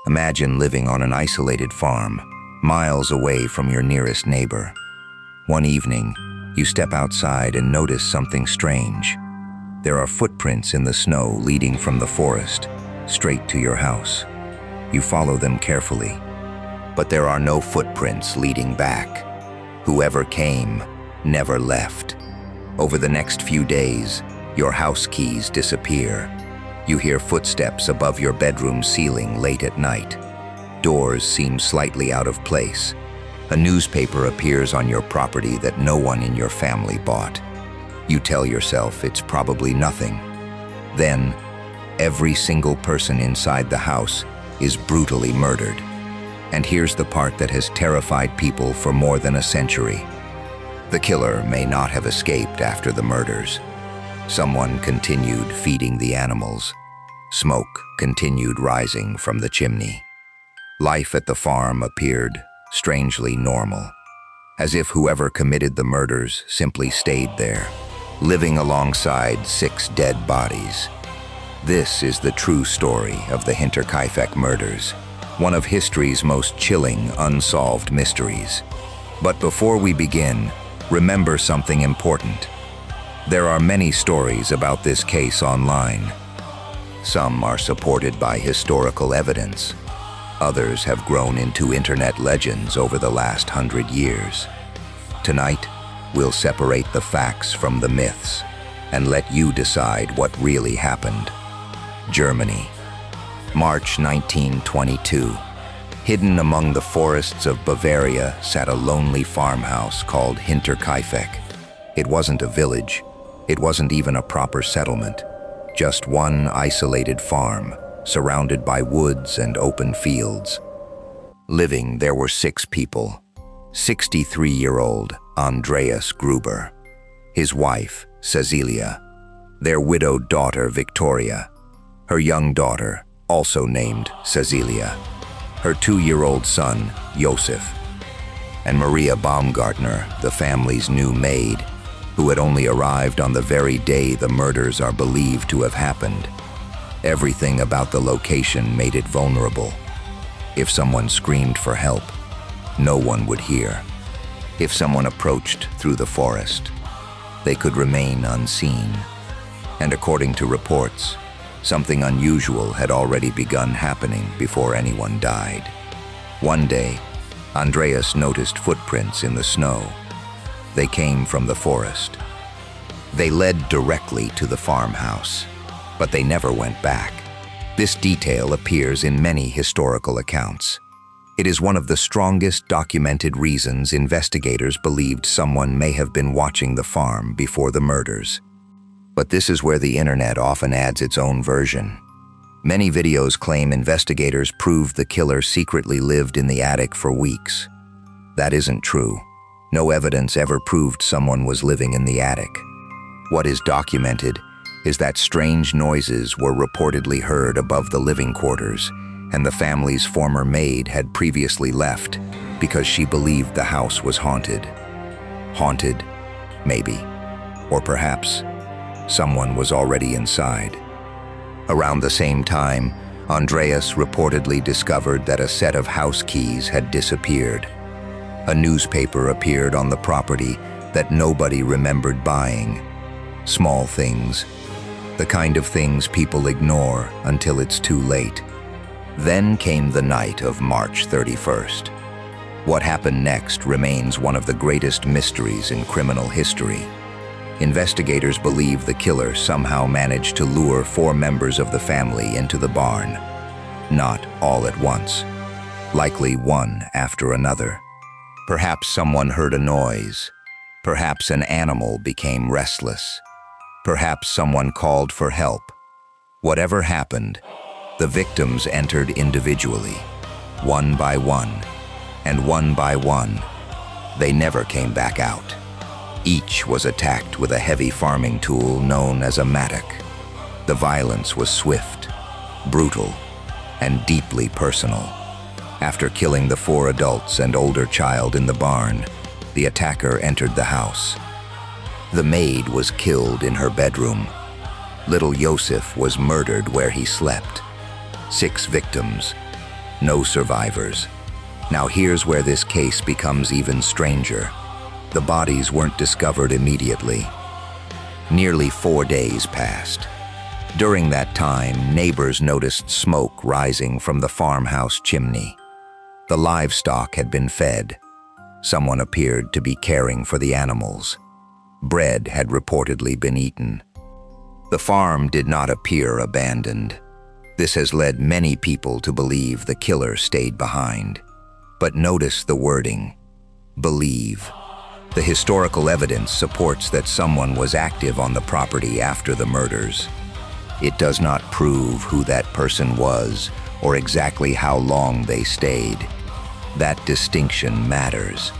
Imagine living on an isolated farm, miles away from your nearest neighbor. One evening, you step outside and notice something strange. There are footprints in the snow leading from the forest, straight to your house. You follow them carefully, but there are no footprints leading back. Whoever came never left. Over the next few days, your house keys disappear. You hear footsteps above your bedroom ceiling late at night. Doors seem slightly out of place. A newspaper appears on your property that no one in your family bought. You tell yourself it's probably nothing. Then, every single person inside the house is brutally murdered. And here's the part that has terrified people for more than a century. The killer may not have escaped after the murders. Someone continued feeding the animals. Smoke continued rising from the chimney. Life at the farm appeared strangely normal, as if whoever committed the murders simply stayed there, living alongside 6 dead bodies. This is the true story of the Hinterkaifeck murders, one of history's most chilling, unsolved mysteries. But before we begin, remember something important. There are many stories about this case online. Some are supported by historical evidence. Others have grown into internet legends over the last 100 years. Tonight, we'll separate the facts from the myths and let you decide what really happened. Germany, March 1922. Hidden among the forests of Bavaria sat a lonely farmhouse called Hinterkaifeck. It wasn't a village. It wasn't even a proper settlement. Just one isolated farm, surrounded by woods and open fields. Living there were 6 people. 63-year-old Andreas Gruber, his wife, Cecilia, their widowed daughter, Victoria, her young daughter, also named Cecilia, her 2-year-old son, Josef, and Maria Baumgartner, the family's new maid, who had only arrived on the very day the murders are believed to have happened. Everything about the location made it vulnerable. If someone screamed for help, no one would hear. If someone approached through the forest, they could remain unseen. And according to reports, something unusual had already begun happening before anyone died. One day, Andreas noticed footprints in the snow. They came from the forest. They led directly to the farmhouse, but they never went back. This detail appears in many historical accounts. It is one of the strongest documented reasons investigators believed someone may have been watching the farm before the murders. But this is where the internet often adds its own version. Many videos claim investigators proved the killer secretly lived in the attic for weeks. That isn't true. No evidence ever proved someone was living in the attic. What is documented is that strange noises were reportedly heard above the living quarters, and the family's former maid had previously left because she believed the house was haunted. Haunted, maybe. Or perhaps someone was already inside. Around the same time, Andreas reportedly discovered that a set of house keys had disappeared. A newspaper appeared on the property that nobody remembered buying. Small things, the kind of things people ignore until it's too late. Then came the night of March 31st. What happened next remains one of the greatest mysteries in criminal history. Investigators believe the killer somehow managed to lure 4 members of the family into the barn. Not all at once, likely one after another. Perhaps someone heard a noise. Perhaps an animal became restless. Perhaps someone called for help. Whatever happened, the victims entered individually, one by one, and one by one, they never came back out. Each was attacked with a heavy farming tool known as a mattock. The violence was swift, brutal, and deeply personal. After killing the 4 adults and older child in the barn, the attacker entered the house. The maid was killed in her bedroom. Little Josef was murdered where he slept. 6 victims, No survivors. Now here's where this case becomes even stranger. The bodies weren't discovered immediately. Nearly 4 days passed. During that time, neighbors noticed smoke rising from the farmhouse chimney. The livestock had been fed. Someone appeared to be caring for the animals. Bread had reportedly been eaten. The farm did not appear abandoned. This has led many people to believe the killer stayed behind. But notice the wording, believe. The historical evidence supports that someone was active on the property after the murders. It does not prove who that person was or exactly how long they stayed. That distinction matters,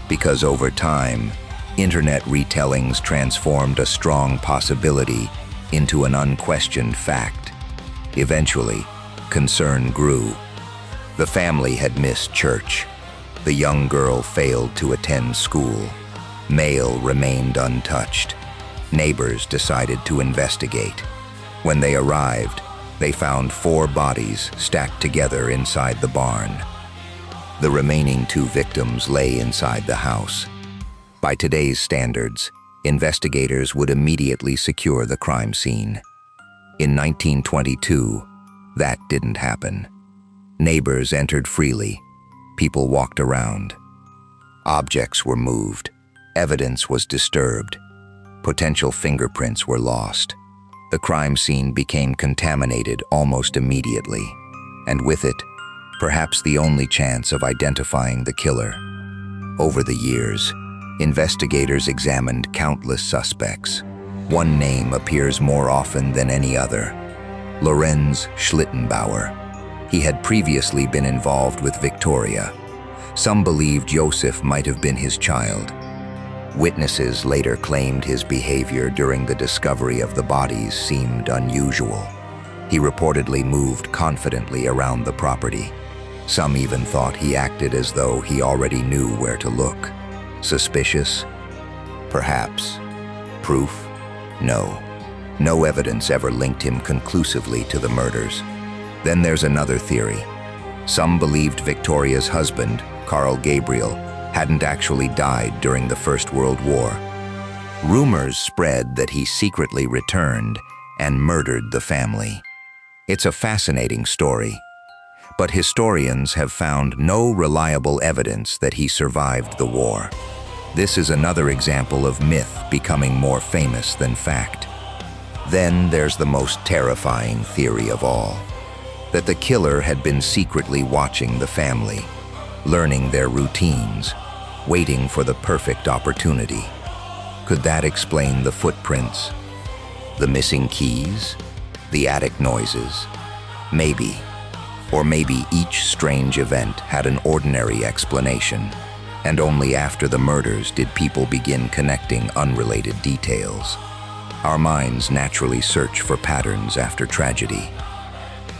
because over time, internet retellings transformed a strong possibility into an unquestioned fact. Eventually, concern grew. The family had missed church. The young girl failed to attend school. Mail remained untouched. Neighbors decided to investigate. When they arrived, they found 4 bodies stacked together inside the barn. The remaining 2 victims lay inside the house. By today's standards, investigators would immediately secure the crime scene. In 1922, that didn't happen. Neighbors entered freely. People walked around. Objects were moved. Evidence was disturbed. Potential fingerprints were lost. The crime scene became contaminated almost immediately, and with it, perhaps the only chance of identifying the killer. Over the years, investigators examined countless suspects. One name appears more often than any other: Lorenz Schlittenbauer. He had previously been involved with Victoria. Some believed Joseph might have been his child. Witnesses later claimed his behavior during the discovery of the bodies seemed unusual. He reportedly moved confidently around the property. Some even thought he acted as though he already knew where to look. Suspicious? Perhaps. Proof? No. No evidence ever linked him conclusively to the murders. Then there's another theory. Some believed Victoria's husband, Carl Gabriel, hadn't actually died during the First World War. Rumors spread that he secretly returned and murdered the family. It's a fascinating story, but historians have found no reliable evidence that he survived the war. This is another example of myth becoming more famous than fact. Then there's the most terrifying theory of all, that the killer had been secretly watching the family, learning their routines, waiting for the perfect opportunity. Could that explain the footprints, the missing keys, the attic noises? Maybe. Or maybe each strange event had an ordinary explanation, and only after the murders did people begin connecting unrelated details. Our minds naturally search for patterns after tragedy.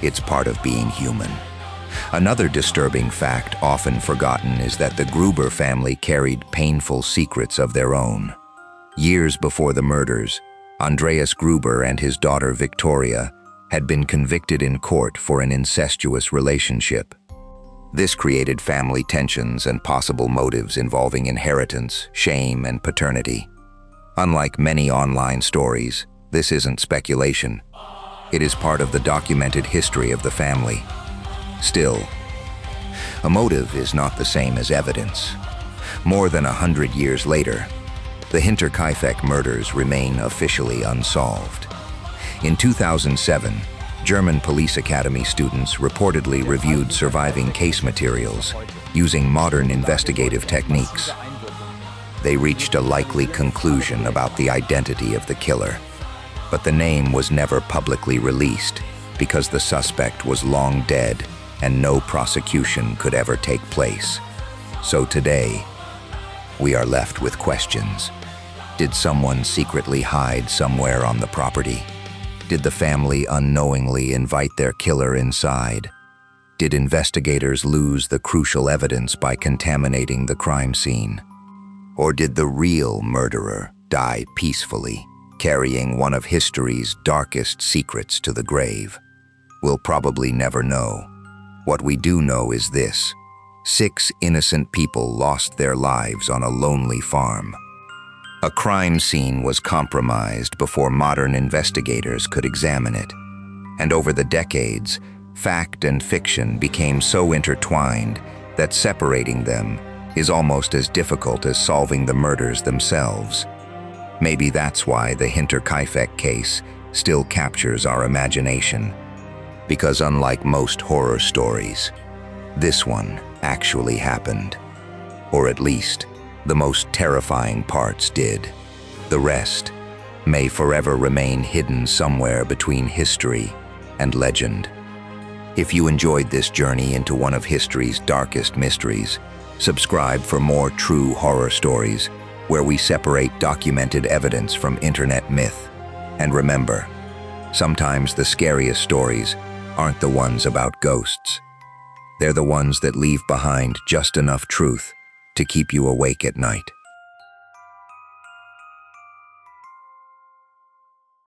It's part of being human. Another disturbing fact often forgotten is that the Gruber family carried painful secrets of their own. Years before the murders, Andreas Gruber and his daughter Victoria had been convicted in court for an incestuous relationship. This created family tensions and possible motives involving inheritance, shame, and paternity. Unlike many online stories, this isn't speculation. It is part of the documented history of the family. Still, a motive is not the same as evidence. More than 100 years later, the Hinterkaifeck murders remain officially unsolved. In 2007, German police academy students reportedly reviewed surviving case materials using modern investigative techniques. They reached a likely conclusion about the identity of the killer, but the name was never publicly released because the suspect was long dead and no prosecution could ever take place. So today, we are left with questions. Did someone secretly hide somewhere on the property? Did the family unknowingly invite their killer inside? Did investigators lose the crucial evidence by contaminating the crime scene? Or did the real murderer die peacefully, carrying one of history's darkest secrets to the grave? We'll probably never know. What we do know is this: 6 innocent people lost their lives on a lonely farm. A crime scene was compromised before modern investigators could examine it. And over the decades, fact and fiction became so intertwined that separating them is almost as difficult as solving the murders themselves. Maybe that's why the Hinterkaifeck case still captures our imagination. Because unlike most horror stories, this one actually happened. Or at least, the most terrifying parts did. The rest may forever remain hidden somewhere between history and legend. If you enjoyed this journey into one of history's darkest mysteries, subscribe for more true horror stories where we separate documented evidence from internet myth. And remember, sometimes the scariest stories aren't the ones about ghosts. They're the ones that leave behind just enough truth to keep you awake at night.